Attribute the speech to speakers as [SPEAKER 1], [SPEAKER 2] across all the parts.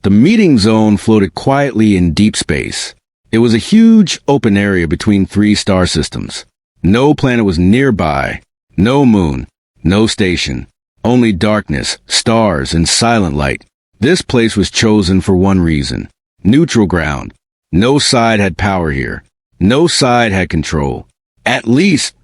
[SPEAKER 1] The meeting zone floated quietly in deep space. It was a huge, open area between 3 star systems. No planet was nearby, no moon, no station, only darkness, stars, and silent light. This place was chosen for one reason: neutral ground. No side had power here. No side had control. At least,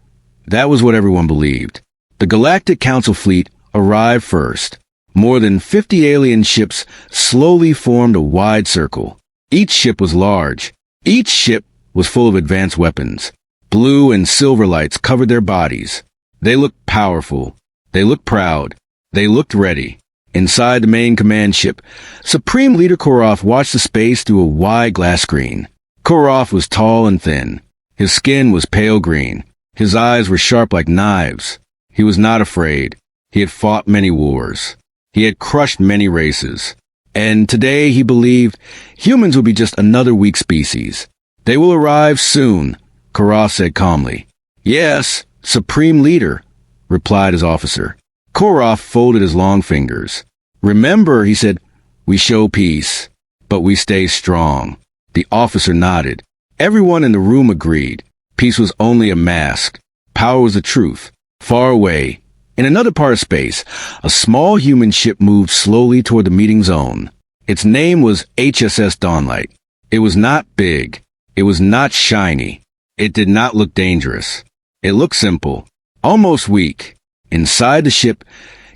[SPEAKER 1] that was what everyone believed. The Galactic Council fleet arrived first. More than 50 alien ships slowly formed a wide circle. Each ship was large. Each ship was full of advanced weapons. Blue and silver lights covered their bodies. They looked powerful. They looked proud. They looked ready. Inside the main command ship, Supreme Leader Koroth watched the space through a wide glass screen. Koroth was tall and thin. His skin was pale green. His eyes were sharp like knives. He was not afraid. He had fought many wars. He had crushed many races. And today he believed humans would be just another weak species. They will arrive soon, Koroth said calmly. Yes, Supreme Leader, replied his officer. Koroth folded his long fingers. Remember, he said, we show peace, but we stay strong. The officer nodded. Everyone in the room agreed. Peace was only a mask. Power was the truth. Far away, in another part of space, a small human ship moved slowly toward the meeting zone. Its name was HSS Dawnlight. It was not big. It was not shiny. It did not look dangerous. It looked simple, almost weak. Inside the ship,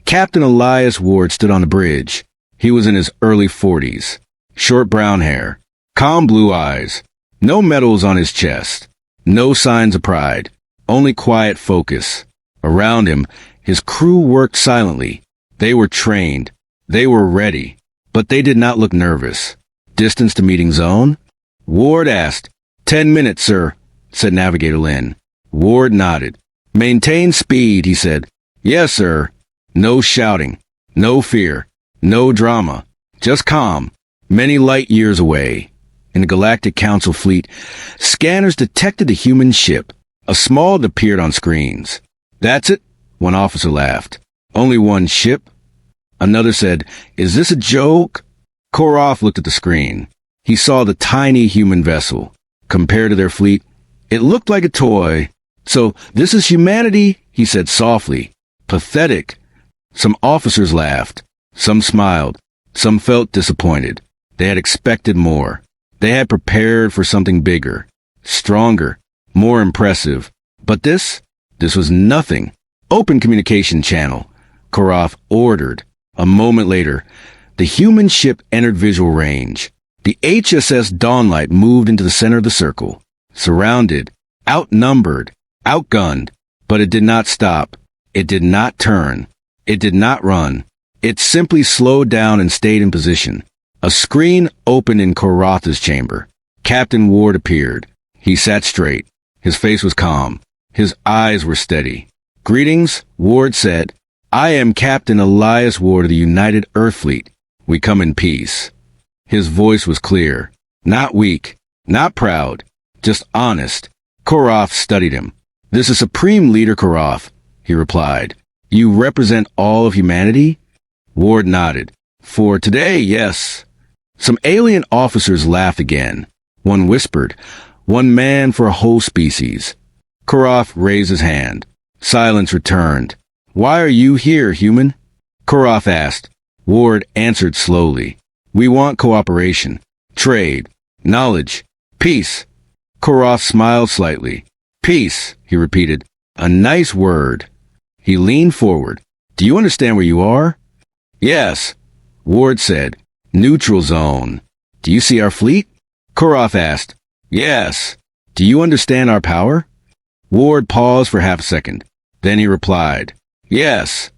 [SPEAKER 1] Captain Elias Ward stood on the bridge. He was in his early 40s. Short brown hair, calm blue eyes, no medals on his chest, no signs of pride, only quiet focus. Around him, his crew worked silently. They were trained. They were ready. But they did not look nervous. Distance to meeting zone? Ward asked. 10 minutes, sir, said Navigator Lin. Ward nodded. Maintain speed, he said. Yes, sir. No shouting. No fear. No drama. Just calm. Many light years away. In the Galactic Council fleet, scanners detected a human ship. A small that appeared on screens. That's it, one officer laughed. Only one ship? Another said, is this a joke? Koroth looked at the screen. He saw the tiny human vessel. Compared to their fleet, it looked like a toy. So, this is humanity, he said softly. Pathetic. Some officers laughed. Some smiled. Some felt disappointed. They had expected more. They had prepared for something bigger, stronger, more impressive. But this was nothing. Open communication channel, Koroth ordered. A moment later, the human ship entered visual range. The HSS Dawnlight moved into the center of the circle, surrounded, outnumbered, outgunned. But it did not stop. It did not turn. It did not run. It simply slowed down and stayed in position. A screen opened in Koroth's chamber. Captain Ward appeared. He sat straight. His face was calm. His eyes were steady. Greetings, Ward said. I am Captain Elias Ward of the United Earth Fleet. We come in peace. His voice was clear. Not weak. Not proud. Just honest. Koroth studied him. This is Supreme Leader Koroth, he replied. You represent all of humanity? Ward nodded. For today, yes. Some alien officers laughed again. One whispered, one man for a whole species. Koroth raised his hand. Silence returned. Why are you here, human? Koroth asked. Ward answered slowly. We want cooperation, trade, knowledge, peace. Koroth smiled slightly. Peace, he repeated. A nice word. He leaned forward. Do you understand where you are? Yes, Ward said. Neutral zone. Do you see our fleet? Koroth asked. Yes. Do you understand our power? Ward paused for half a second. Then he replied, yes.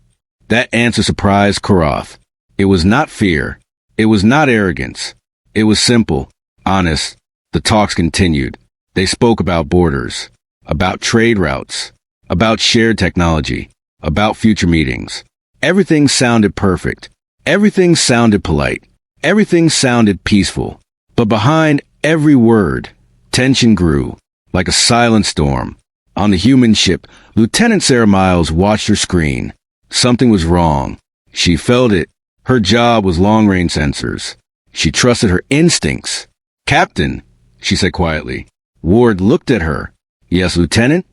[SPEAKER 1] That answer surprised Koroth. It was not fear. It was not arrogance. It was simple, honest. The talks continued. They spoke about borders, about trade routes, about shared technology, about future meetings. Everything sounded perfect. Everything sounded polite. Everything sounded peaceful. But behind every word, tension grew, like a silent storm. On the human ship, Lieutenant Sarah Miles watched her screen. Something was wrong. She felt it. Her job was long-range sensors. She trusted her instincts. "Captain," she said quietly. Ward looked at her. "Yes, Lieutenant?"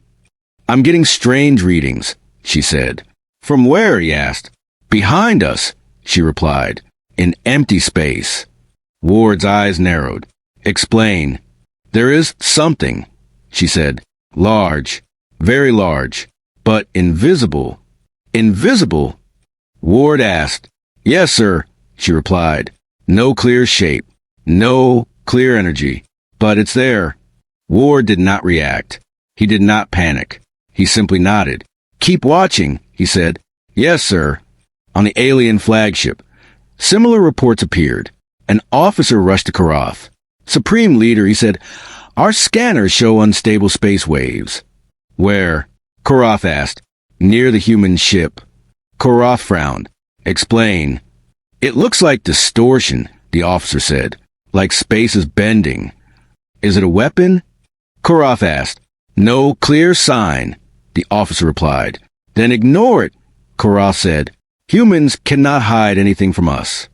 [SPEAKER 1] "I'm getting strange readings," she said. "From where?" he asked. "Behind us," she replied. "In empty space." Ward's eyes narrowed. "Explain." "There is something," she said. "Large, very large, but invisible." "Invisible?" Ward asked. "Yes, sir," she replied. "No clear shape, no clear energy, but it's there." Ward did not react. He did not panic. He simply nodded. "Keep watching," he said. "Yes, sir." On the alien flagship, similar reports appeared. An officer rushed to Karath. "Supreme Leader," he said, "our scanners show unstable space waves." "Where?" Karath asked. "Near the human ship." Karath frowned. "Explain." "It looks like distortion," the officer said. "Like space is bending." "Is it a weapon?" Karath asked. "No clear sign," the officer replied. "Then ignore it," Karath said. "Humans cannot hide anything from us."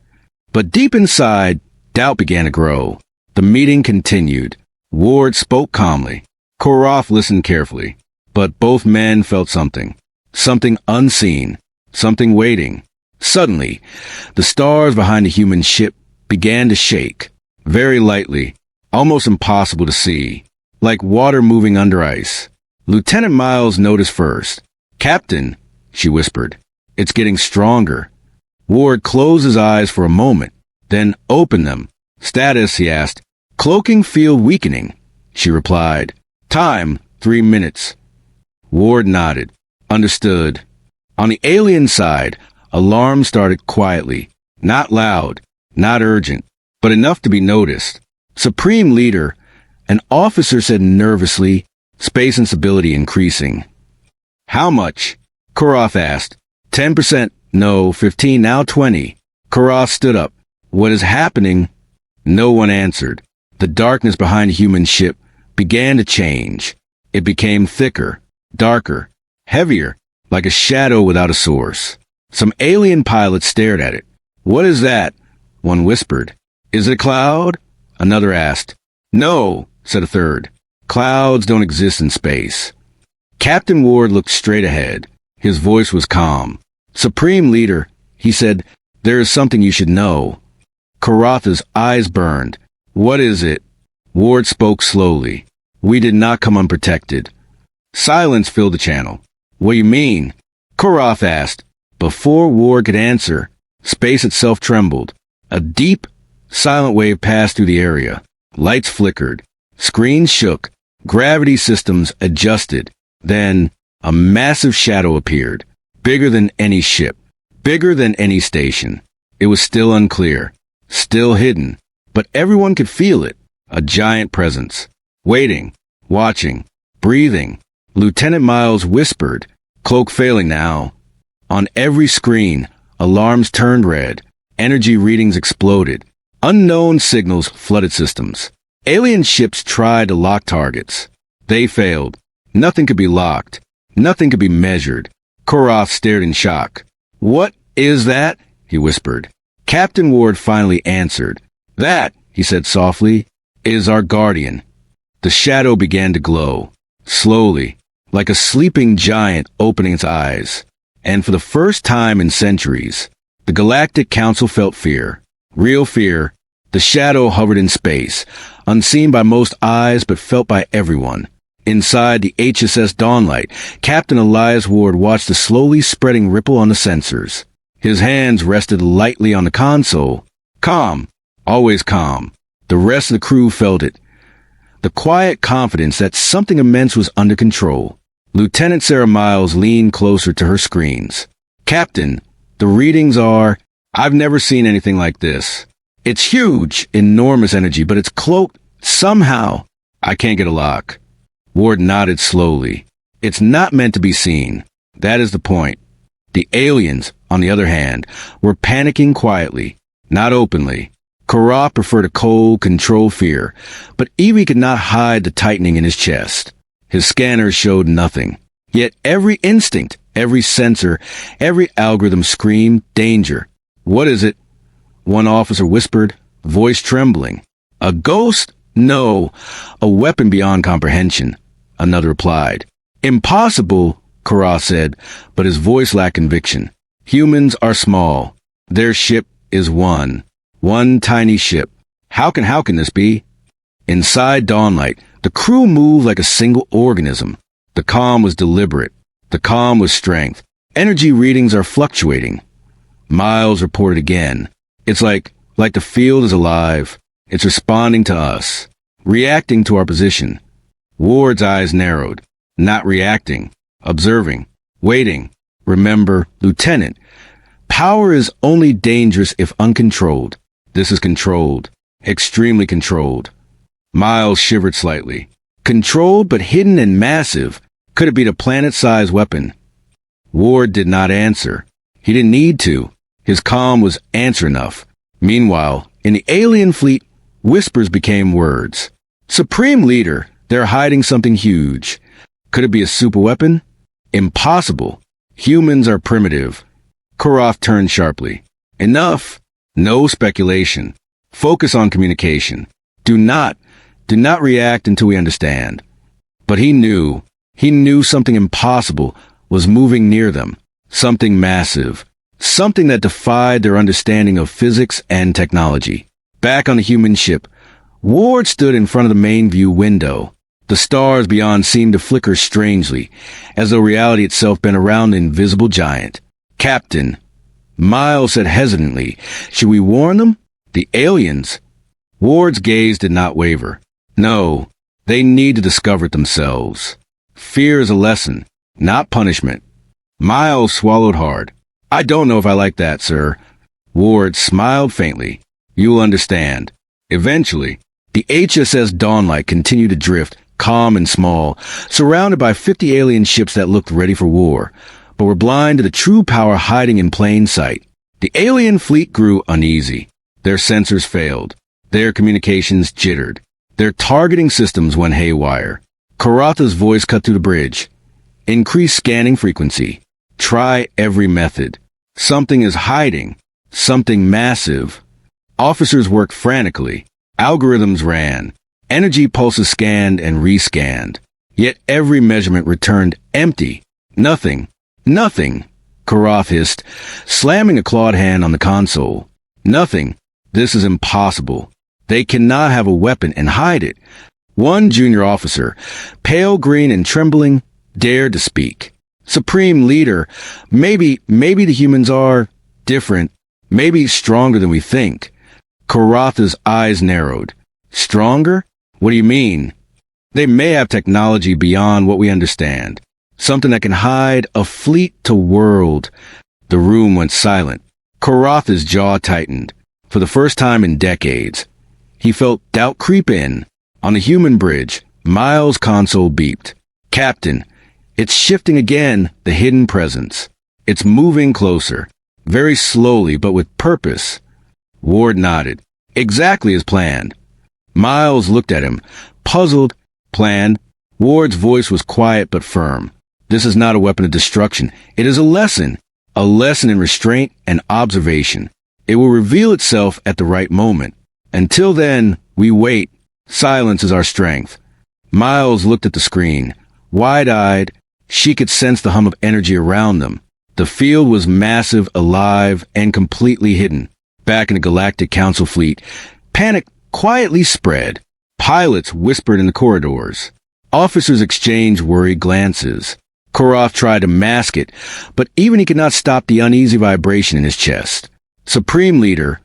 [SPEAKER 1] But deep inside, doubt began to grow. The meeting continued. Ward spoke calmly. Karath listened carefully. But both men felt something. Something unseen. Something waiting. Suddenly, the stars behind the human ship began to shake. Very lightly. Almost impossible to see. Like water moving under ice. Lieutenant Miles noticed first. "Captain," she whispered. "It's getting stronger." Ward closed his eyes for a moment, then opened them. "Status," he asked. "Cloaking field weakening," she replied. "Time, 3 minutes." Ward nodded. "Understood." On the alien side, alarms started quietly. Not loud, not urgent, but enough to be noticed. "Supreme Leader," an officer said nervously, "space instability increasing." "How much?" Karath asked. 10%, no, 15, now 20. Karath stood up. "What is happening?" No one answered. The darkness behind the human ship began to change. It became thicker, darker, heavier, like a shadow without a source. Some alien pilots stared at it. "What is that?" one whispered. "Is it a cloud?" Another asked. "No," said a third. "Clouds don't exist in space." Captain Ward looked straight ahead. His voice was calm. "Supreme Leader," he said, "there is something you should know." Karath's eyes burned. "What is it?" Ward spoke slowly. "We did not come unprotected." Silence filled the channel. "What do you mean?" Karath asked. Before Ward could answer, space itself trembled. A deep, silent wave passed through the area. Lights flickered. Screens shook. Gravity systems adjusted. Then, a massive shadow appeared. Bigger than any ship. Bigger than any station. It was still unclear. Still hidden. But everyone could feel it. A giant presence. Waiting. Watching. Breathing. Lieutenant Miles whispered, "Cloak failing now." On every screen, alarms turned red. Energy readings exploded. Unknown signals flooded systems. Alien ships tried to lock targets. They failed. Nothing could be locked. Nothing could be measured. Karath stared in shock. "What is that?" he whispered. Captain Ward finally answered. "That," he said softly, "is our guardian." The shadow began to glow. Slowly, like a sleeping giant opening its eyes. And for the first time in centuries, the Galactic Council felt fear. Real fear. The shadow hovered in space, unseen by most eyes but felt by everyone. Inside the HSS Dawnlight, Captain Elias Ward watched the slowly spreading ripple on the sensors. His hands rested lightly on the console. Calm. Always calm. The rest of the crew felt it. The quiet confidence that something immense was under control. Lieutenant Sarah Miles leaned closer to her screens. "Captain, the readings are... I've never seen anything like this. It's huge, enormous energy, but it's cloaked somehow. I can't get a lock." Ward nodded slowly. "It's not meant to be seen. That is the point." The aliens, on the other hand, were panicking quietly, not openly. Karath preferred a cold, controlled fear, but Evie could not hide the tightening in his chest. His scanners showed nothing. Yet every instinct, every sensor, every algorithm screamed danger. "What is it?" one officer whispered. voice trembling. A ghost? No, a weapon beyond comprehension, another replied. Impossible, Kara said, but his voice lacked conviction. Humans are small. Their ship is one tiny ship. How can this be? Inside Dawnlight, the crew moved like a single organism. The calm was deliberate. The calm was strength. Energy readings are fluctuating. Miles reported again. It's like the field is alive. It's responding to us, reacting to our position. Ward's eyes narrowed. Not reacting, observing, waiting. Remember, Lieutenant, power is only dangerous if uncontrolled. This is controlled, extremely controlled. Miles shivered slightly. Controlled but hidden and massive. Could it be the planet-sized weapon? Ward did not answer. He didn't need to. His calm was answer enough. Meanwhile, in the alien fleet, whispers became words. Supreme Leader, they're hiding something huge. Could it be a superweapon? Impossible. Humans are primitive. Koroth turned sharply. Enough. No speculation. Focus on communication. Do not react until we understand. But he knew something impossible was moving near them. Something massive. Something that defied their understanding of physics and technology. Back on the human ship, Ward stood in front of the main view window. The stars beyond seemed to flicker strangely, as though reality itself bent around the invisible giant. Captain, Miles said hesitantly, should we warn them? The aliens? Ward's gaze did not waver. No, they need to discover it themselves. Fear is a lesson, not punishment. Miles swallowed hard. I don't know if I like that, sir. Ward smiled faintly. You'll understand. Eventually, the HSS Dawnlight continued to drift, calm and small, surrounded by 50 alien ships that looked ready for war, but were blind to the true power hiding in plain sight. The alien fleet grew uneasy. Their sensors failed. Their communications jittered. Their targeting systems went haywire. Karatha's voice cut through the bridge. Increase scanning frequency. Try every method. Something is hiding. Something massive. Officers worked frantically. Algorithms ran. Energy pulses scanned and rescanned. Yet every measurement returned empty. Nothing. Nothing. Karath hissed, slamming a clawed hand on the console. Nothing. This is impossible. They cannot have a weapon and hide it. One junior officer, pale green and trembling, dared to speak. Supreme Leader, maybe the humans are different, maybe stronger than we think. Karatha's eyes narrowed. Stronger? What do you mean? They may have technology beyond what we understand. Something that can hide a fleet to world. The room went silent. Karatha's jaw tightened. For the first time in decades, he felt doubt creep in. On the human bridge, Miles' console beeped. Captain, it's shifting again, the hidden presence. It's moving closer. Very slowly, but with purpose. Ward nodded. Exactly as planned. Miles looked at him, puzzled. Planned. Ward's voice was quiet but firm. This is not a weapon of destruction. It is a lesson in restraint and observation. It will reveal itself at the right moment. Until then, we wait. Silence is our strength. Miles looked at the screen. Wide-eyed, she could sense the hum of energy around them. The field was massive, alive, and completely hidden. Back in the Galactic Council fleet, panic quietly spread. Pilots whispered in the corridors. Officers exchanged worried glances. Koroth tried to mask it, but even he could not stop the uneasy vibration in his chest. Supreme Leader,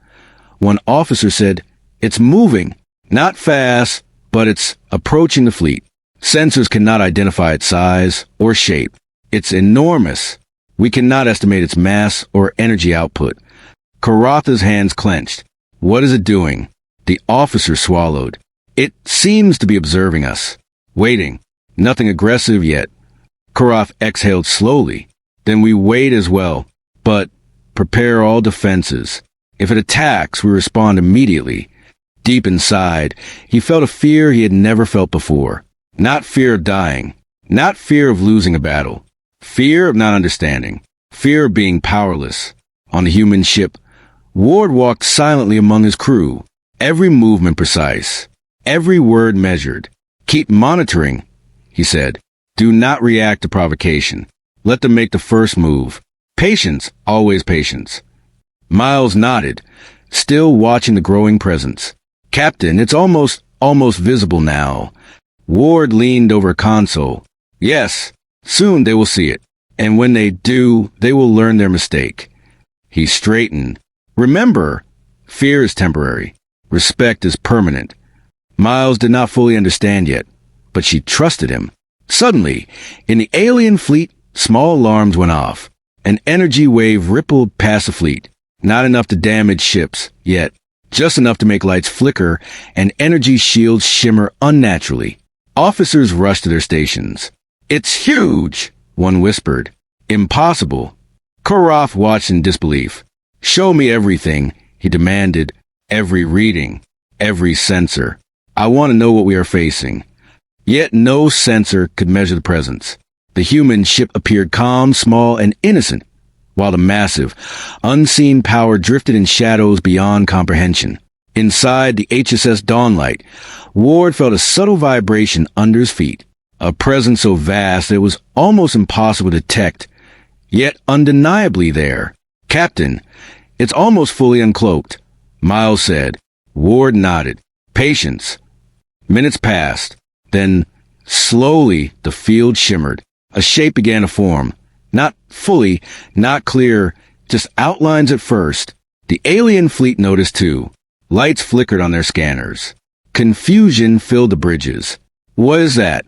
[SPEAKER 1] one officer said, it's moving. Not fast, but it's approaching the fleet. Sensors cannot identify its size or shape. It's enormous. We cannot estimate its mass or energy output. Karatha's hands clenched. What is it doing? The officer swallowed. It seems to be observing us. Waiting. Nothing aggressive yet. Koroth exhaled slowly. Then we wait as well. But prepare all defenses. If it attacks, we respond immediately. Deep inside, he felt a fear he had never felt before. Not fear of dying. Not fear of losing a battle. Fear of not understanding. Fear of being powerless. On the human ship, Ward walked silently among his crew. Every movement precise. Every word measured. Keep monitoring, he said. Do not react to provocation. Let them make the first move. Patience, always patience. Miles nodded, still watching the growing presence. Captain, it's almost visible now. Ward leaned over a console. Yes, soon they will see it. And when they do, they will learn their mistake. He straightened. Remember, fear is temporary. Respect is permanent. Miles did not fully understand yet, but she trusted him. Suddenly, in the alien fleet, small alarms went off. An energy wave rippled past the fleet. Not enough to damage ships, yet just enough to make lights flicker and energy shields shimmer unnaturally. Officers rushed to their stations. It's huge, one whispered. Impossible. Koroth watched in disbelief. Show me everything, he demanded. Every reading, every sensor. I want to know what we are facing. Yet no sensor could measure the presence. The human ship appeared calm, small, and innocent, while the massive, unseen power drifted in shadows beyond comprehension. Inside the HSS Dawnlight, Ward felt a subtle vibration under his feet, a presence so vast that it was almost impossible to detect, yet undeniably there. Captain, it's almost fully uncloaked, Miles said. Ward nodded. Patience. Minutes passed. Then, slowly, the field shimmered. A shape began to form. Not fully, not clear, just outlines at first. The alien fleet noticed too. Lights flickered on their scanners. Confusion filled the bridges. What is that?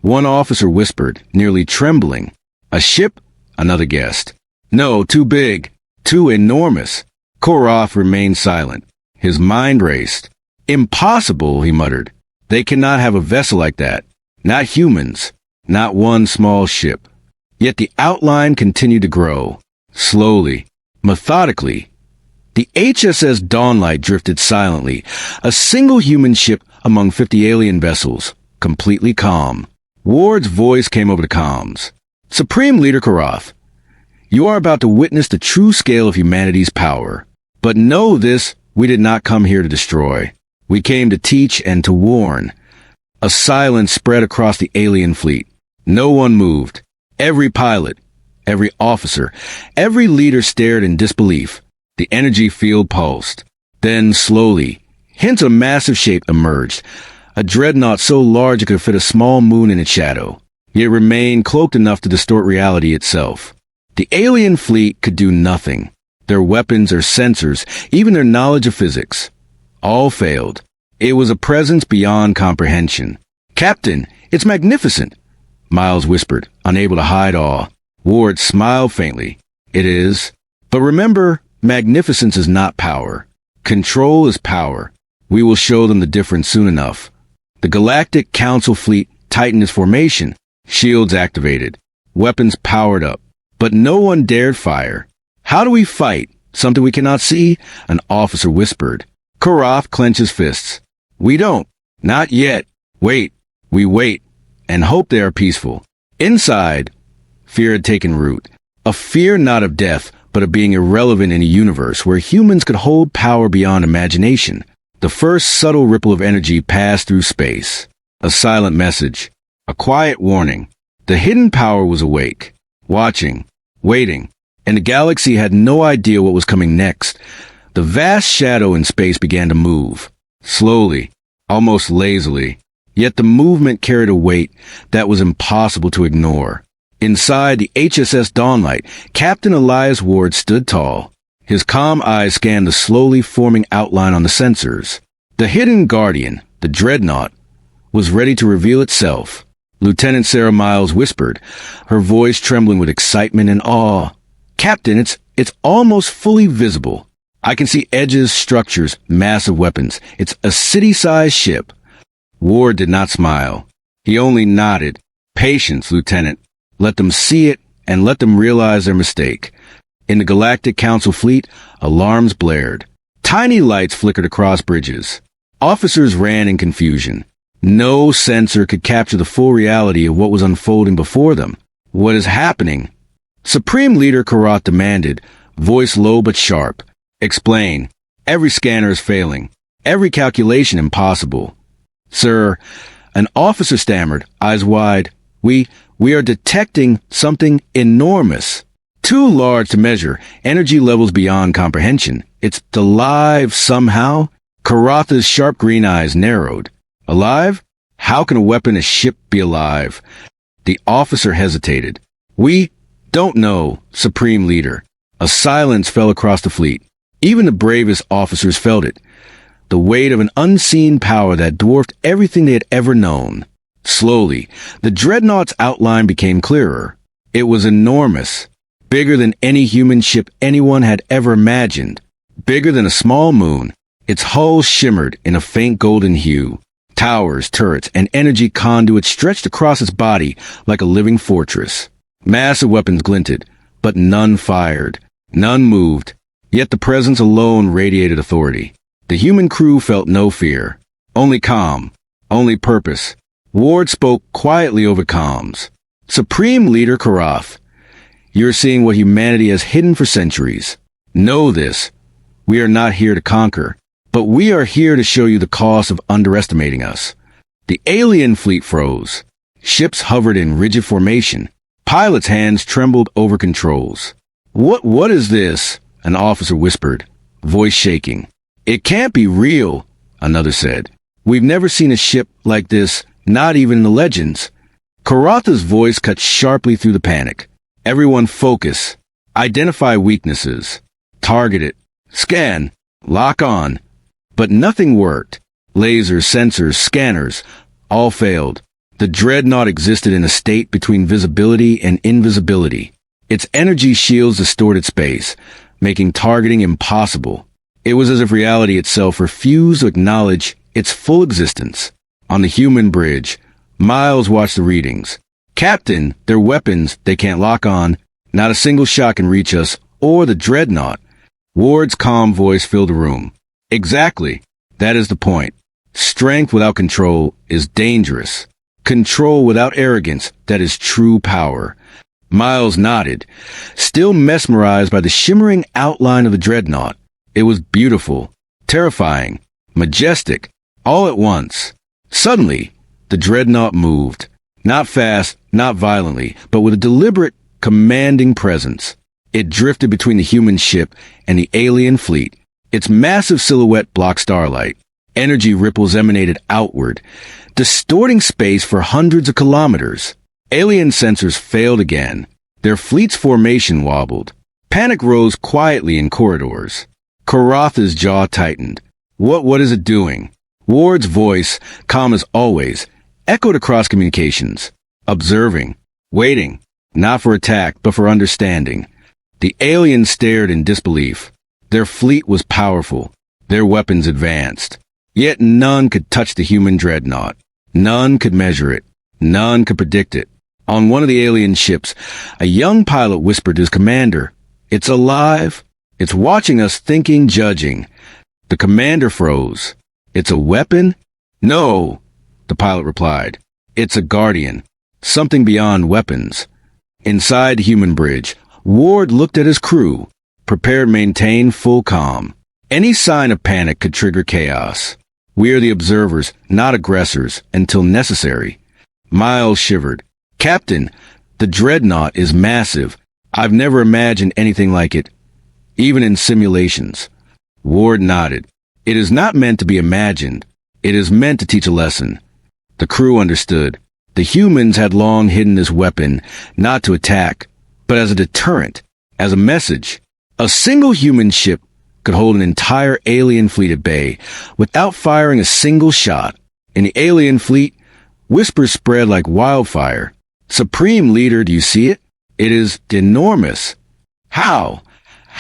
[SPEAKER 1] One officer whispered, nearly trembling. A ship? Another guessed. No, too big. Too enormous. Koroth remained silent. His mind raced. Impossible, he muttered. They cannot have a vessel like that. Not humans. Not one small ship. Yet the outline continued to grow. Slowly. Methodically. The HSS Dawnlight drifted silently. A single human ship among 50 alien vessels. Completely calm. Ward's voice came over the comms. Supreme Leader Koroth, you are about to witness the true scale of humanity's power. But know this, we did not come here to destroy. We came to teach and to warn. A silence spread across the alien fleet. No one moved. Every pilot, every officer, every leader stared in disbelief. The energy field pulsed. Then, slowly, hints of massive shape emerged. A dreadnought so large it could fit a small moon in its shadow, yet remained cloaked enough to distort reality itself. The alien fleet could do nothing. Their weapons or sensors, even their knowledge of physics, all failed. It was a presence beyond comprehension. Captain, it's magnificent, Miles whispered, unable to hide awe. Ward smiled faintly. It is. But remember, magnificence is not power. Control is power. We will show them the difference soon enough. The Galactic Council fleet tightened its formation. Shields activated. Weapons powered up. But no one dared fire. How do we fight? Something we cannot see? An officer whispered. Koroth clenched his fists. We don't. Not yet. Wait. We wait. And hope they are peaceful. Inside, fear had taken root. A fear not of death, but of being irrelevant in a universe where humans could hold power beyond imagination. The first subtle ripple of energy passed through space. A silent message. A quiet warning. The hidden power was awake. Watching. Waiting. And the galaxy had no idea what was coming next. The vast shadow in space began to move. Slowly. Almost lazily. Yet the movement carried a weight that was impossible to ignore. Inside the HSS Dawnlight, Captain Elias Ward stood tall. His calm eyes scanned the slowly forming outline on the sensors. The hidden guardian, the Dreadnought, was ready to reveal itself. Lieutenant Sarah Miles whispered, her voice trembling with excitement and awe. Captain, it's almost fully visible. I can see edges, structures, massive weapons. It's a city-sized ship. Ward did not smile. He only nodded. Patience, Lieutenant. Let them see it and let them realize their mistake. In the Galactic Council fleet, alarms blared. Tiny lights flickered across bridges. Officers ran in confusion. No sensor could capture the full reality of what was unfolding before them. What is happening? Supreme Leader Koroth demanded, voice low but sharp. Explain. Every scanner is failing. Every calculation impossible. Sir, an officer stammered, eyes wide. We are detecting something enormous. Too large to measure, energy levels beyond comprehension. It's alive somehow? Karatha's sharp green eyes narrowed. Alive? How can a weapon a ship be alive? The officer hesitated. We don't know, Supreme Leader. A silence fell across the fleet. Even the bravest officers felt it. The weight of an unseen power that dwarfed everything they had ever known. Slowly, the Dreadnought's outline became clearer. It was enormous. Bigger than any human ship anyone had ever imagined. Bigger than a small moon. Its hull shimmered in a faint golden hue. Towers, turrets, and energy conduits stretched across its body like a living fortress. Massive weapons glinted, but none fired. None moved. Yet the presence alone radiated authority. The human crew felt no fear. Only calm. Only purpose. Ward spoke quietly over comms. Supreme Leader Karath, you're seeing what humanity has hidden for centuries. Know this. We are not here to conquer, but we are here to show you the cost of underestimating us. The alien fleet froze. Ships hovered in rigid formation. Pilots' hands trembled over controls. What is this? An officer whispered, voice shaking. It can't be real, another said. We've never seen a ship like this, not even in the legends. Karatha's voice cut sharply through the panic. Everyone focus. Identify weaknesses. Target it. Scan. Lock on. But nothing worked. Lasers, sensors, scanners, all failed. The Dreadnought existed in a state between visibility and invisibility. Its energy shields distorted space, making targeting impossible. It was as if reality itself refused to acknowledge its full existence. On the human bridge, Miles watched the readings. Captain, their weapons they can't lock on. Not a single shot can reach us, or the Dreadnought. Ward's calm voice filled the room. Exactly. That is the point. Strength without control is dangerous. Control without arrogance, that is true power. Miles nodded, still mesmerized by the shimmering outline of the Dreadnought. It was beautiful, terrifying, majestic, all at once. Suddenly, the Dreadnought moved. Not fast, not violently, but with a deliberate, commanding presence. It drifted between the human ship and the alien fleet. Its massive silhouette blocked starlight. Energy ripples emanated outward, distorting space for hundreds of kilometers. Alien sensors failed again. Their fleet's formation wobbled. Panic rose quietly in corridors. Karatha's jaw tightened. What is it doing? Ward's voice, calm as always, echoed across communications. Observing. Waiting. Not for attack, but for understanding. The aliens stared in disbelief. Their fleet was powerful. Their weapons advanced. Yet none could touch the human Dreadnought. None could measure it. None could predict it. On one of the alien ships, a young pilot whispered to his commander, "It's alive. It's watching us, thinking, judging." The commander froze. "It's a weapon?" "No," the pilot replied. "It's a guardian. Something beyond weapons." Inside the human bridge, Ward looked at his crew, prepared to maintain full calm. Any sign of panic could trigger chaos. We are the observers, not aggressors, until necessary. Miles shivered. "Captain, the Dreadnought is massive. I've never imagined anything like it, even in simulations." Ward nodded. "It is not meant to be imagined. It is meant to teach a lesson." The crew understood. The humans had long hidden this weapon, not to attack, but as a deterrent, as a message. A single human ship could hold an entire alien fleet at bay without firing a single shot. In the alien fleet, whispers spread like wildfire. "Supreme Leader, do you see it? It is enormous." "How?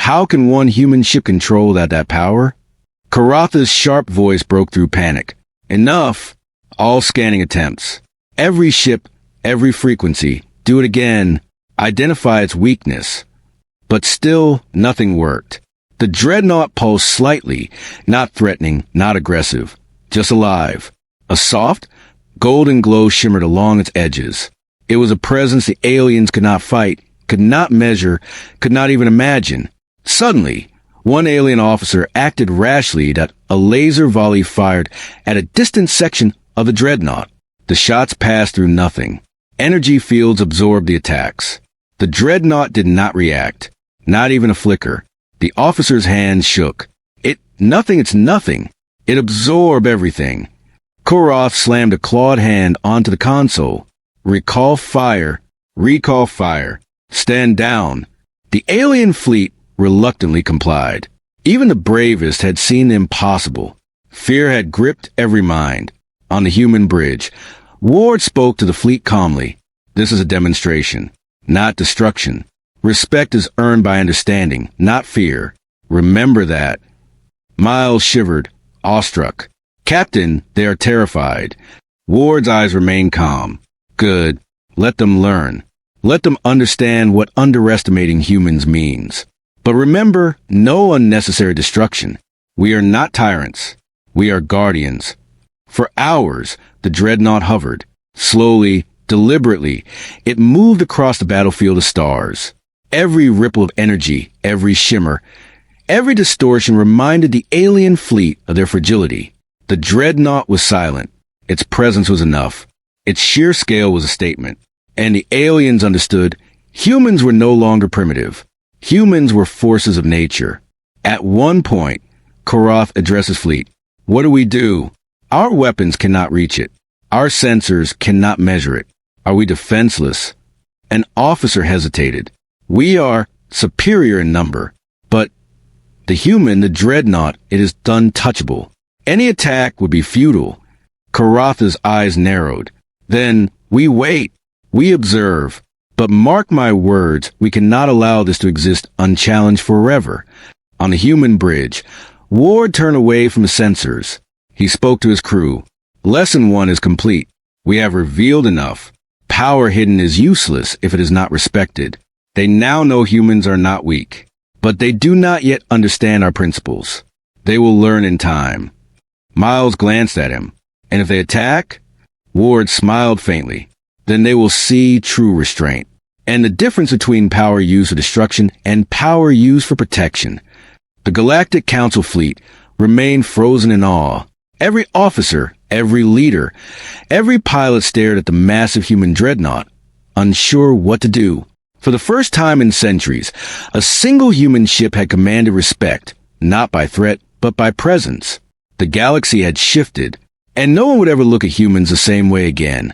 [SPEAKER 1] How can one human ship control that power?" Karatha's sharp voice broke through panic. "Enough! All scanning attempts. Every ship, every frequency. Do it again. Identify its weakness." But still, nothing worked. The Dreadnought pulsed slightly, not threatening, not aggressive, just alive. A soft, golden glow shimmered along its edges. It was a presence the aliens could not fight, could not measure, could not even imagine. Suddenly, One alien officer acted rashly that a laser volley fired at a distant section of the Dreadnought. The shots passed through nothing. Energy fields absorbed the attacks. The Dreadnought did not react. Not even a flicker. The officer's hands shook. It's nothing. It absorbed everything. Koroth slammed a clawed hand onto the console. Recall fire. Recall fire. Stand down. The alien fleet reluctantly complied. Even the bravest had seen the impossible. Fear had gripped every mind. On the human bridge, Ward spoke to the fleet calmly. This is a demonstration, not destruction. Respect is earned by understanding, not fear. Remember that. Miles shivered, awestruck. Captain, they are terrified. Ward's eyes remained calm. Good. Let them learn. Let them understand what underestimating humans means. But remember, no unnecessary destruction. We are not tyrants. We are guardians. For hours, the Dreadnought hovered. Slowly, deliberately, it moved across the battlefield of stars. Every ripple of energy, every shimmer, every distortion reminded the alien fleet of their fragility. The Dreadnought was silent. Its presence was enough. Its sheer scale was a statement. And the aliens understood humans were no longer primitive. Humans were forces of nature. At one point, Koroth addressed his fleet. What do we do? Our weapons cannot reach it. Our sensors cannot measure it. Are we defenseless? An officer hesitated. We are superior in number, but the human, the Dreadnought, it is untouchable. Any attack would be futile. Koroth's eyes narrowed. Then we wait. We observe. But mark my words, we cannot allow this to exist unchallenged forever. On the human bridge, Ward turned away from the sensors. He spoke to his crew. Lesson 1 is complete. We have revealed enough. Power hidden is useless if it is not respected. They now know humans are not weak. But they do not yet understand our principles. They will learn in time. Miles glanced at him. And if they attack? Ward smiled faintly. Then they will see true restraint. And the difference between power used for destruction and power used for protection. The Galactic Council fleet remained frozen in awe. Every officer, every leader, every pilot stared at the massive human Dreadnought, unsure what to do. For the first time in centuries, a single human ship had commanded respect, not by threat, but by presence. The galaxy had shifted, and no one would ever look at humans the same way again.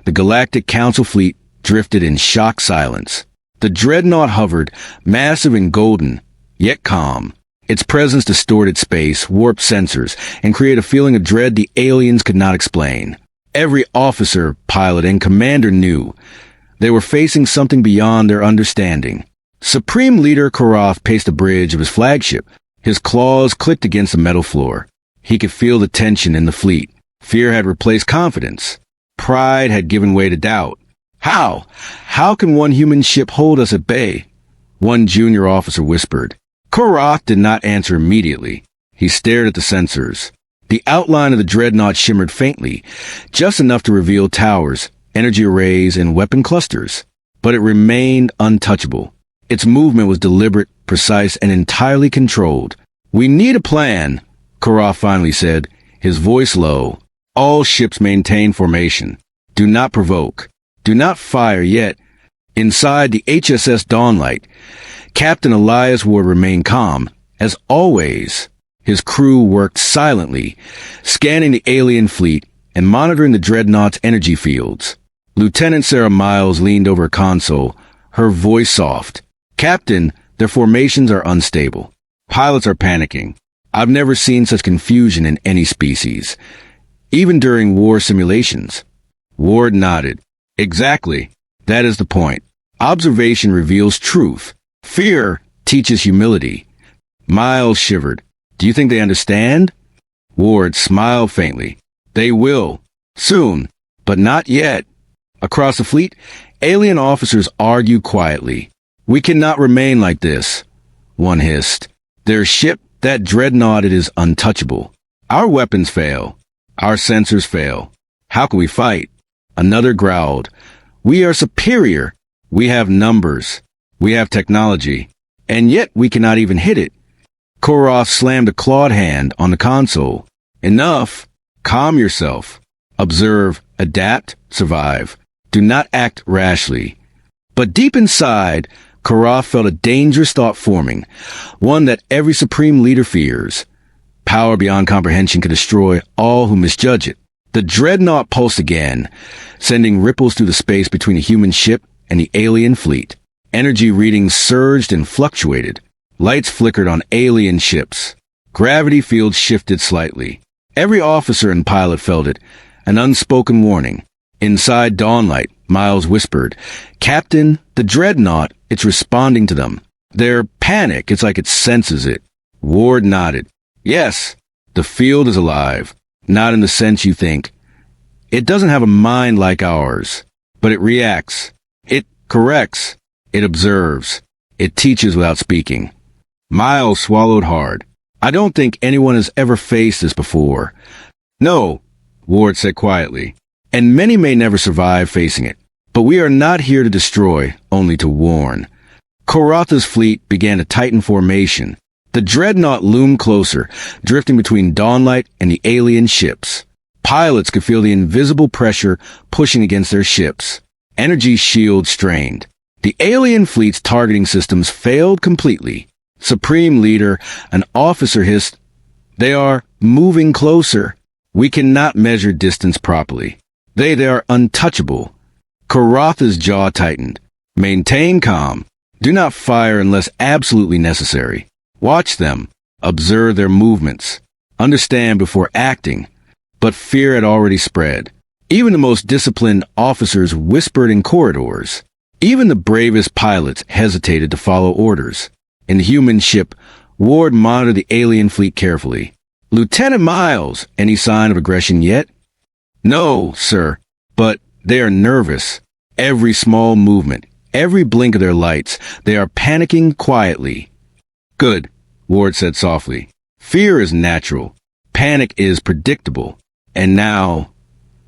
[SPEAKER 1] The Galactic Council fleet drifted in shocked silence. The Dreadnought hovered, massive and golden, yet calm. Its presence distorted space, warped sensors, and created a feeling of dread the aliens could not explain. Every officer, pilot, and commander knew they were facing something beyond their understanding. Supreme Leader Koroth paced the bridge of his flagship. His claws clicked against the metal floor. He could feel the tension in the fleet. Fear had replaced confidence. Pride had given way to doubt. How? How can one human ship hold us at bay? One junior officer whispered. Koroth did not answer immediately. He stared at the sensors. The outline of the Dreadnought shimmered faintly, just enough to reveal towers, energy arrays, and weapon clusters. But it remained untouchable. Its movement was deliberate, precise, and entirely controlled. We need a plan, Koroth finally said, his voice low. All ships maintain formation. Do not provoke. Do not fire yet. Inside the HSS Dawnlight, Captain Elias Ward remained calm, as always. His crew worked silently, scanning the alien fleet and monitoring the Dreadnought's energy fields. Lieutenant Sarah Miles leaned over a console, her voice soft. Captain, their formations are unstable. Pilots are panicking. I've never seen such confusion in any species, even during war simulations. Ward nodded. Exactly. That is the point. Observation reveals truth. Fear teaches humility. Miles shivered. Do you think they understand? Ward smiled faintly. They will. Soon. But not yet. Across the fleet, alien officers argue quietly. We cannot remain like this, one hissed. Their ship, that Dreadnought, it is untouchable. Our weapons fail. Our sensors fail. How can we fight? Another growled. We are superior. We have numbers. We have technology. And yet we cannot even hit it. Koroth slammed a clawed hand on the console. Enough. Calm yourself. Observe, adapt, survive. Do not act rashly. But deep inside, Koroth felt a dangerous thought forming, one that every supreme leader fears. Power beyond comprehension can destroy all who misjudge it. The Dreadnought pulsed again, sending ripples through the space between the human ship and the alien fleet. Energy readings surged and fluctuated. Lights flickered on alien ships. Gravity fields shifted slightly. Every officer and pilot felt it, an unspoken warning. Inside Dawnlight, Miles whispered, "Captain, the Dreadnought, it's responding to them. Their panic, it's like it senses it." Ward nodded. "Yes, the field is alive. Not in the sense you think. It doesn't have a mind like ours, but it reacts. It corrects. It observes. It teaches without speaking." Miles swallowed hard. "I don't think anyone has ever faced this before." "No," Ward said quietly, "and many may never survive facing it. But we are not here to destroy, only to warn." Korotha's fleet began to tighten formation. The Dreadnought loomed closer, drifting between Dawnlight and the alien ships. Pilots could feel the invisible pressure pushing against their ships. Energy shields strained. The alien fleet's targeting systems failed completely. Supreme Leader, an officer hissed, "They are moving closer. We cannot measure distance properly. They are untouchable." Korotha's jaw tightened. "Maintain calm. Do not fire unless absolutely necessary. Watch them. Observe their movements. Understand before acting." But fear had already spread. Even the most disciplined officers whispered in corridors. Even the bravest pilots hesitated to follow orders. In the human ship, Ward monitored the alien fleet carefully. "Lieutenant Miles, any sign of aggression yet?" "No, sir, but they are nervous. Every small movement, every blink of their lights, they are panicking quietly." "Good," Ward said softly. "Fear is natural. Panic is predictable. And now,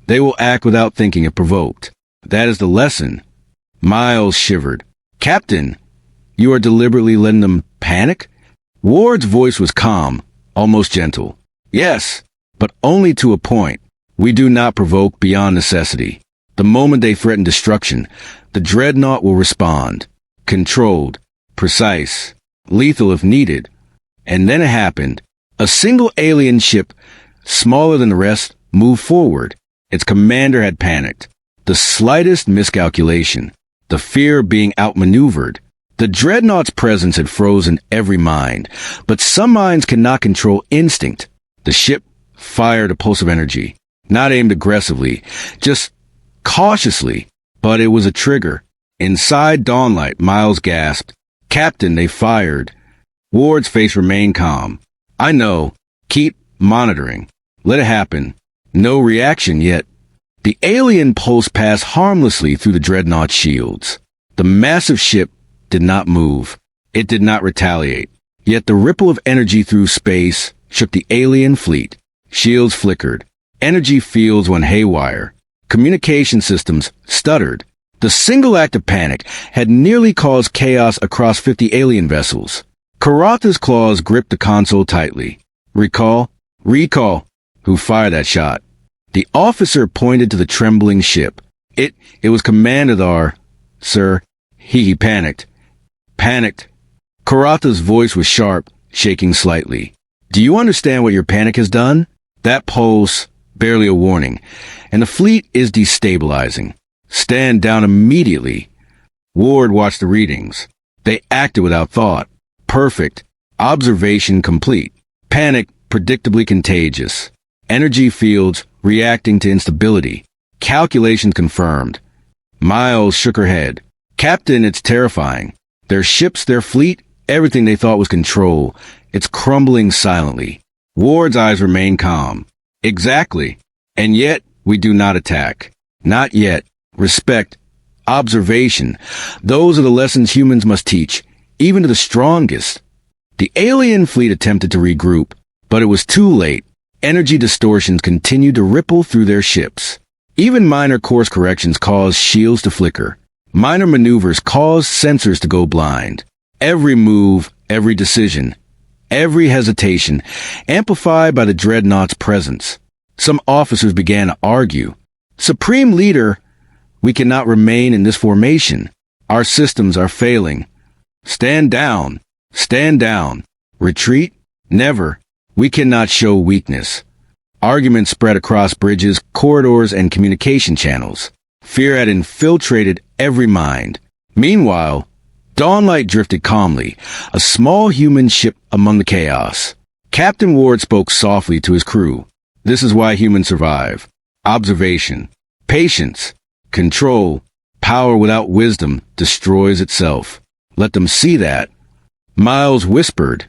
[SPEAKER 1] they will act without thinking if provoked. That is the lesson." Miles shivered. "Captain, you are deliberately letting them panic?" Ward's voice was calm, almost gentle. "Yes, but only to a point. We do not provoke beyond necessity. The moment they threaten destruction, the Dreadnought will respond. Controlled, precise, lethal if needed." And then it happened. A single alien ship, smaller than the rest, moved forward. Its commander had panicked. The slightest miscalculation. The fear of being outmaneuvered. The Dreadnought's presence had frozen every mind, but some minds cannot control instinct. The ship fired a pulse of energy, not aimed aggressively, just cautiously, but it was a trigger. Inside Dawnlight, Miles gasped. "Captain, they fired." Ward's face remained calm. "I know. Keep monitoring. Let it happen." No reaction yet. The alien pulse passed harmlessly through the Dreadnought's shields. The massive ship did not move. It did not retaliate. Yet the ripple of energy through space shook the alien fleet. Shields flickered. Energy fields went haywire. Communication systems stuttered. The single act of panic had nearly caused chaos across 50 alien vessels. Korotha's claws gripped the console tightly. "Recall? Recall. Who fired that shot?" The officer pointed to the trembling ship. It was Commander Thar, sir. He panicked. Panicked. Korotha's voice was sharp, shaking slightly. "Do you understand what your panic has done? That pulse, barely a warning, and the fleet is destabilizing. Stand down immediately." Ward watched the readings. They acted without thought. Perfect. Observation complete. Panic predictably contagious. Energy fields reacting to instability. Calculations confirmed. Miles shook her head. "Captain, it's terrifying. Their ships, their fleet, everything they thought was control. It's crumbling silently." Ward's eyes remained calm. "Exactly. And yet, we do not attack. Not yet. Respect. Observation. Those are the lessons humans must teach, even to the strongest." The alien fleet attempted to regroup, but it was too late. Energy distortions continued to ripple through their ships. Even minor course corrections caused shields to flicker. Minor maneuvers caused sensors to go blind. Every move, every decision, every hesitation amplified by the Dreadnought's presence. Some officers began to argue. Supreme Leader, we cannot remain in this formation. Our systems are failing. Stand down. Stand down. Retreat? Never. We cannot show weakness. Arguments spread across bridges, corridors, and communication channels. Fear had infiltrated every mind. Meanwhile, Dawnlight drifted calmly, a small human ship among the chaos. Captain Ward spoke softly to his crew. This is why humans survive. Observation, patience, control, power without wisdom destroys itself. Let them see that. Miles whispered,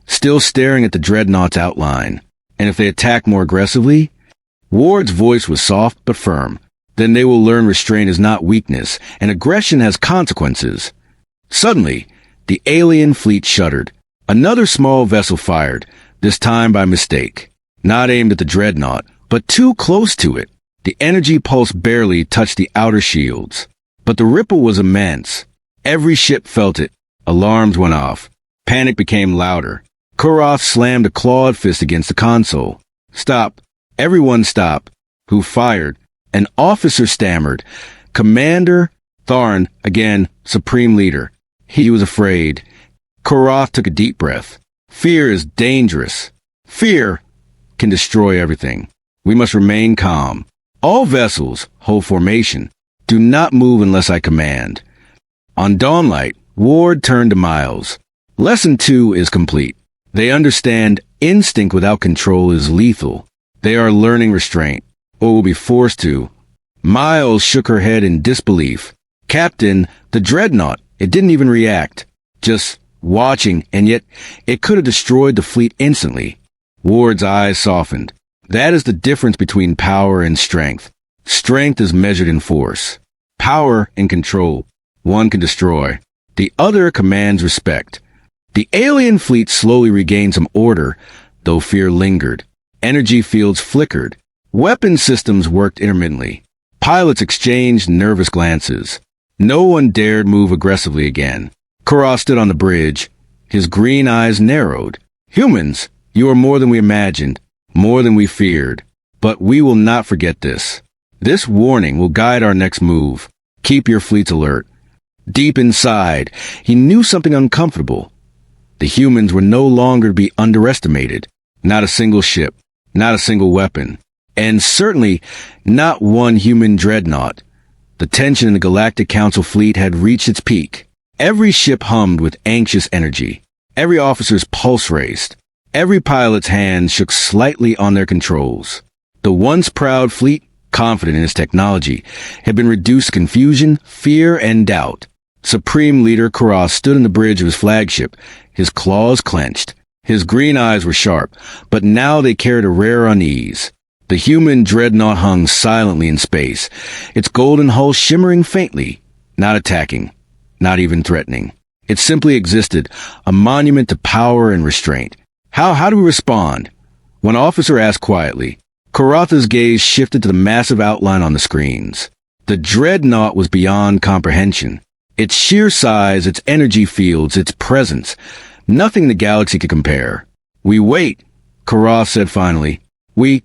[SPEAKER 1] still staring at the Dreadnought's outline. And if they attack more aggressively? Ward's voice was soft but firm. Then they will learn restraint is not weakness, and aggression has consequences. Suddenly, the alien fleet shuddered. Another small vessel fired, this time by mistake. Not aimed at the Dreadnought, but too close to it. The energy pulse barely touched the outer shields. But the ripple was immense. Every ship felt it. Alarms went off. Panic became louder. Kuroth slammed a clawed fist against the console. Stop. Everyone stop. Who fired? An officer stammered. Commander Tharn, again, Supreme Leader. He was afraid. Kuroth took a deep breath. Fear is dangerous. Fear can destroy everything. We must remain calm. All vessels, hold formation. Do not move unless I command. On Dawnlight, Ward turned to Miles. Lesson 2 is complete. They understand instinct without control is lethal. They are learning restraint, or will be forced to. Miles shook her head in disbelief. Captain, the Dreadnought, it didn't even react. Just watching, and yet it could have destroyed the fleet instantly. Ward's eyes softened. That is the difference between power and strength. Strength is measured in force. Power in control. One can destroy. The other commands respect. The alien fleet slowly regained some order, though fear lingered. Energy fields flickered. Weapon systems worked intermittently. Pilots exchanged nervous glances. No one dared move aggressively again. Kuroth stood on the bridge. His green eyes narrowed. Humans, you are more than we imagined, more than we feared. But we will not forget this. This warning will guide our next move. Keep your fleets alert. Deep inside, he knew something uncomfortable. The humans were no longer to be underestimated. Not a single ship, not a single weapon, and certainly not one human dreadnought. The tension in the Galactic Council fleet had reached its peak. Every ship hummed with anxious energy. Every officer's pulse raced. Every pilot's hands shook slightly on their controls. The once proud fleet, confident in its technology, had been reduced to confusion, fear, and doubt. Supreme Leader Kuroth stood on the bridge of his flagship, his claws clenched. His green eyes were sharp, but now they carried a rare unease. The human dreadnought hung silently in space, its golden hull shimmering faintly, not attacking, not even threatening. It simply existed, a monument to power and restraint. How do we respond? One officer asked quietly. Kuroth's gaze shifted to the massive outline on the screens. The dreadnought was beyond comprehension. Its sheer size, its energy fields, its presence. Nothing in the galaxy could compare. We wait, Kuroth said finally. We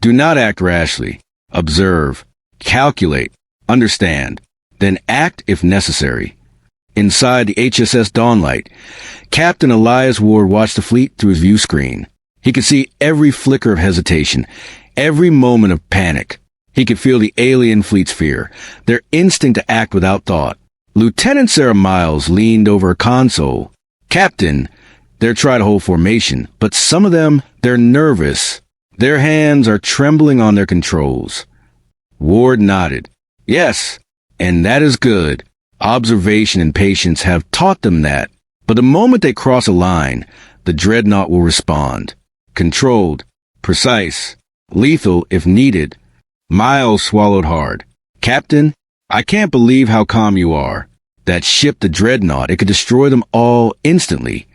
[SPEAKER 1] do not act rashly. Observe, calculate, understand, then act if necessary. Inside the HSS Dawnlight, Captain Elias Ward watched the fleet through his view screen. He could see every flicker of hesitation, every moment of panic. He could feel the alien fleet's fear, their instinct to act without thought. Lieutenant Sarah Miles leaned over a console. Captain, they're trying to hold formation, but some of them, they're nervous. Their hands are trembling on their controls. Ward nodded. Yes, and that is good. Observation and patience have taught them that. But the moment they cross a line, the dreadnought will respond. Controlled, precise, lethal if needed. Miles swallowed hard. Captain, I can't believe how calm you are. That ship, the dreadnought, it could destroy them all instantly.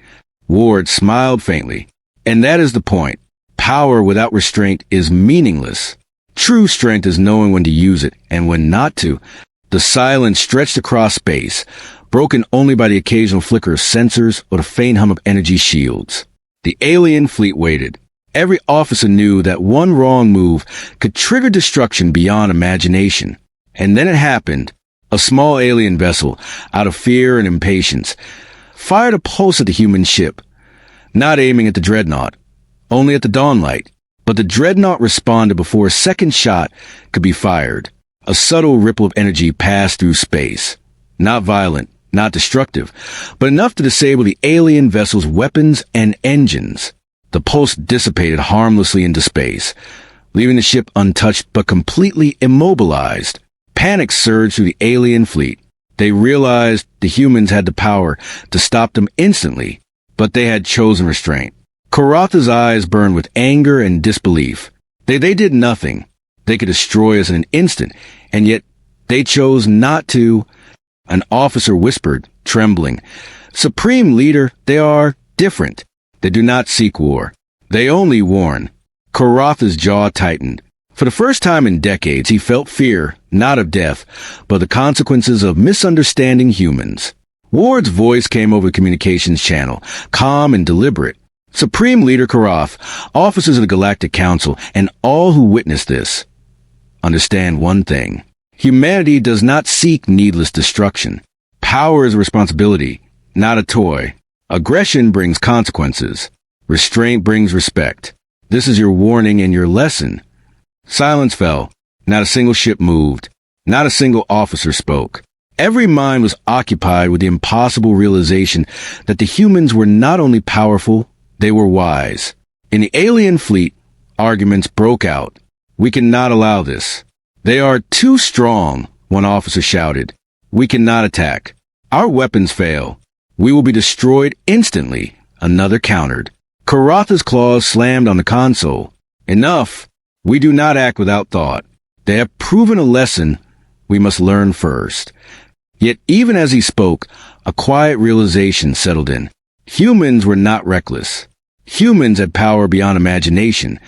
[SPEAKER 1] Ward smiled faintly. And that is the point. Power without restraint is meaningless. True strength is knowing when to use it and when not to. The silence stretched across space, broken only by the occasional flicker of sensors or the faint hum of energy shields. The alien fleet waited. Every officer knew that one wrong move could trigger destruction beyond imagination. And then it happened. A small alien vessel, out of fear and impatience, fired a pulse at the human ship, not aiming at the Dreadnought, only at the Dawnlight. But the Dreadnought responded before a second shot could be fired. A subtle ripple of energy passed through space. Not violent, not destructive, but enough to disable the alien vessel's weapons and engines. The pulse dissipated harmlessly into space, leaving the ship untouched but completely immobilized. Panic surged through the alien fleet. They realized the humans had the power to stop them instantly, but they had chosen restraint. Karatha's eyes burned with anger and disbelief. They did nothing. They could destroy us in an instant, and yet they chose not to. An officer whispered, trembling, "Supreme Leader, they are different. They do not seek war. They only warn." Karatha's jaw tightened. For the first time in decades, he felt fear, not of death, but the consequences of misunderstanding humans. Ward's voice came over the communications channel, calm and deliberate. "Supreme Leader Karath, officers of the Galactic Council, and all who witness this, understand one thing. Humanity does not seek needless destruction. Power is a responsibility, not a toy. Aggression brings consequences. Restraint brings respect. This is your warning and your lesson." Silence fell. Not a single ship moved. Not a single officer spoke. Every mind was occupied with the impossible realization that the humans were not only powerful, they were wise. In the alien fleet, arguments broke out. "We cannot allow this. They are too strong," one officer shouted. "We cannot attack. Our weapons fail. We will be destroyed instantly," another countered. Karatha's claws slammed on the console. "Enough. We do not act without thought. They have proven a lesson we must learn first." Yet even as he spoke, a quiet realization settled in. Humans were not reckless. Humans had power beyond imagination,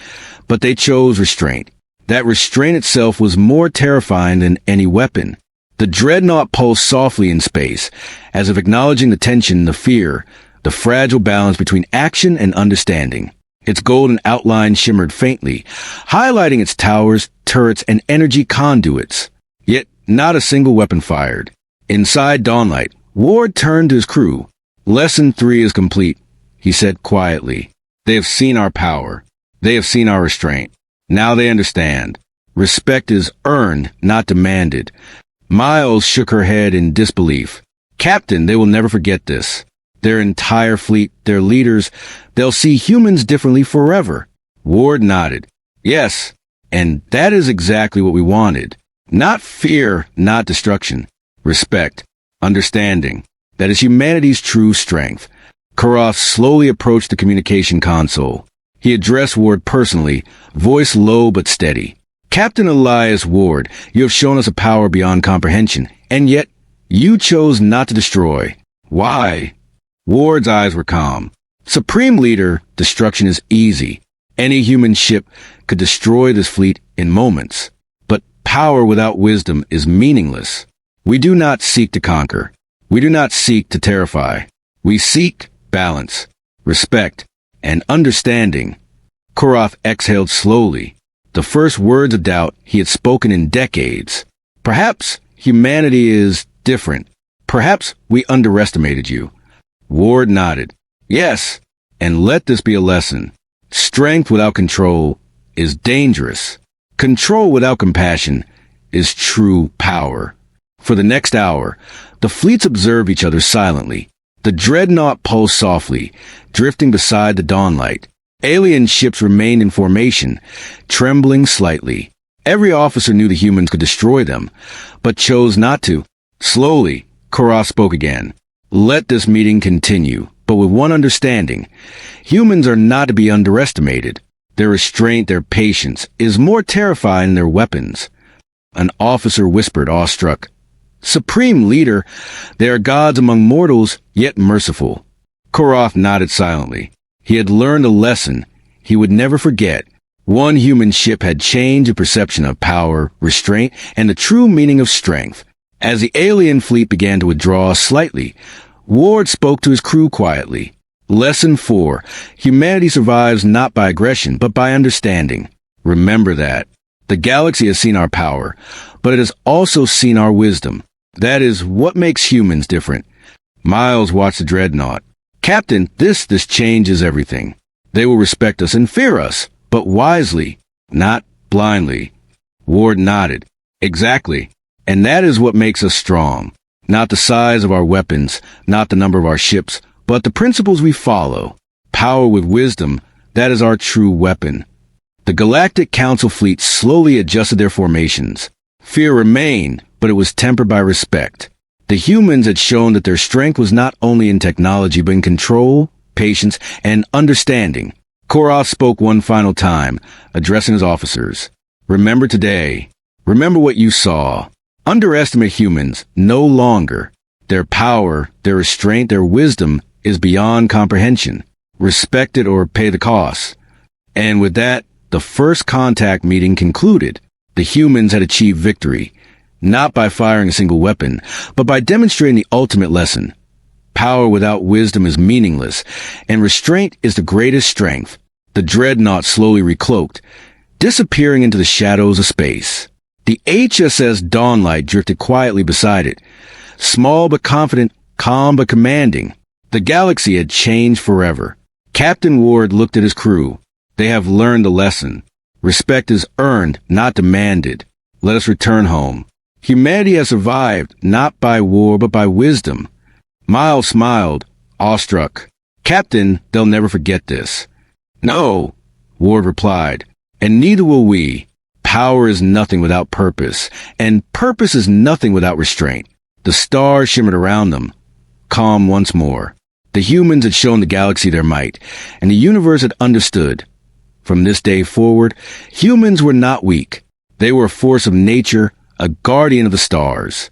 [SPEAKER 1] but they chose restraint. That restraint itself was more terrifying than any weapon. The Dreadnought pulsed softly in space, as if acknowledging the tension, the fear, the fragile balance between action and understanding. Its golden outline shimmered faintly, highlighting its towers, turrets, and energy conduits. Yet not a single weapon fired. Inside Dawnlight, Ward turned to his crew. "Lesson 3 is complete," he said quietly. "They have seen our power. They have seen our restraint. Now they understand. Respect is earned, not demanded." Miles shook her head in disbelief. "Captain, they will never forget this. Their entire fleet, their leaders, they'll see humans differently forever." Ward nodded. "Yes, and that is exactly what we wanted. Not fear, not destruction. Respect, understanding. That is humanity's true strength." Karath slowly approached the communication console. He addressed Ward personally, voice low but steady. "Captain Elias Ward, you have shown us a power beyond comprehension, and yet you chose not to destroy. Why?" Ward's eyes were calm. "Supreme Leader, destruction is easy. Any human ship could destroy this fleet in moments. But power without wisdom is meaningless. We do not seek to conquer. We do not seek to terrify. We seek balance, respect, and understanding." Karath exhaled slowly, the first words of doubt he had spoken in decades. "Perhaps humanity is different. Perhaps we underestimated you." Ward nodded. "Yes, and let this be a lesson. Strength without control is dangerous. Control without compassion is true power." For the next hour, the fleets observed each other silently. The Dreadnought pulsed softly, drifting beside the Dawnlight. Alien ships remained in formation, trembling slightly. Every officer knew the humans could destroy them, but chose not to. Slowly, Karath spoke again. "Let this meeting continue, but with one understanding. Humans are not to be underestimated. Their restraint, their patience, is more terrifying than their weapons." An officer whispered, awestruck, "Supreme Leader, they are gods among mortals, yet merciful." Karath nodded silently. He had learned a lesson he would never forget. One human ship had changed the perception of power, restraint, and the true meaning of strength. As the alien fleet began to withdraw slightly, Ward spoke to his crew quietly. Lesson 4. Humanity survives not by aggression, but by understanding. Remember that. The galaxy has seen our power, but it has also seen our wisdom. That is what makes humans different. Miles watched the Dreadnought. Captain, this changes everything. They will respect us and fear us, but wisely, not blindly. Ward nodded. Exactly. And that is what makes us strong. Not the size of our weapons, not the number of our ships, but the principles we follow. Power with wisdom, that is our true weapon. The Galactic Council fleet slowly adjusted their formations. Fear remained, but it was tempered by respect. The humans had shown that their strength was not only in technology, but in control, patience, and understanding. Koroth spoke one final time, addressing his officers. Remember today. Remember what you saw. Underestimate humans no longer. Their power, their restraint, their wisdom is beyond comprehension. Respect it or pay the cost. And with that, the first contact meeting concluded. The humans had achieved victory, not by firing a single weapon, but by demonstrating the ultimate lesson. Power without wisdom is meaningless, and restraint is the greatest strength. The Dreadnought slowly recloaked, disappearing into the shadows of space. The HSS Dawnlight drifted quietly beside it, small but confident, calm but commanding. The galaxy had changed forever. Captain Ward looked at his crew. They have learned the lesson. Respect is earned, not demanded. Let us return home. Humanity has survived, not by war, but by wisdom. Miles smiled, awestruck. Captain, they'll never forget this. No, Ward replied, and neither will we. Power is nothing without purpose, and purpose is nothing without restraint. The stars shimmered around them, calm once more. The humans had shown the galaxy their might, and the universe had understood. From this day forward, humans were not weak. They were a force of nature, a guardian of the stars.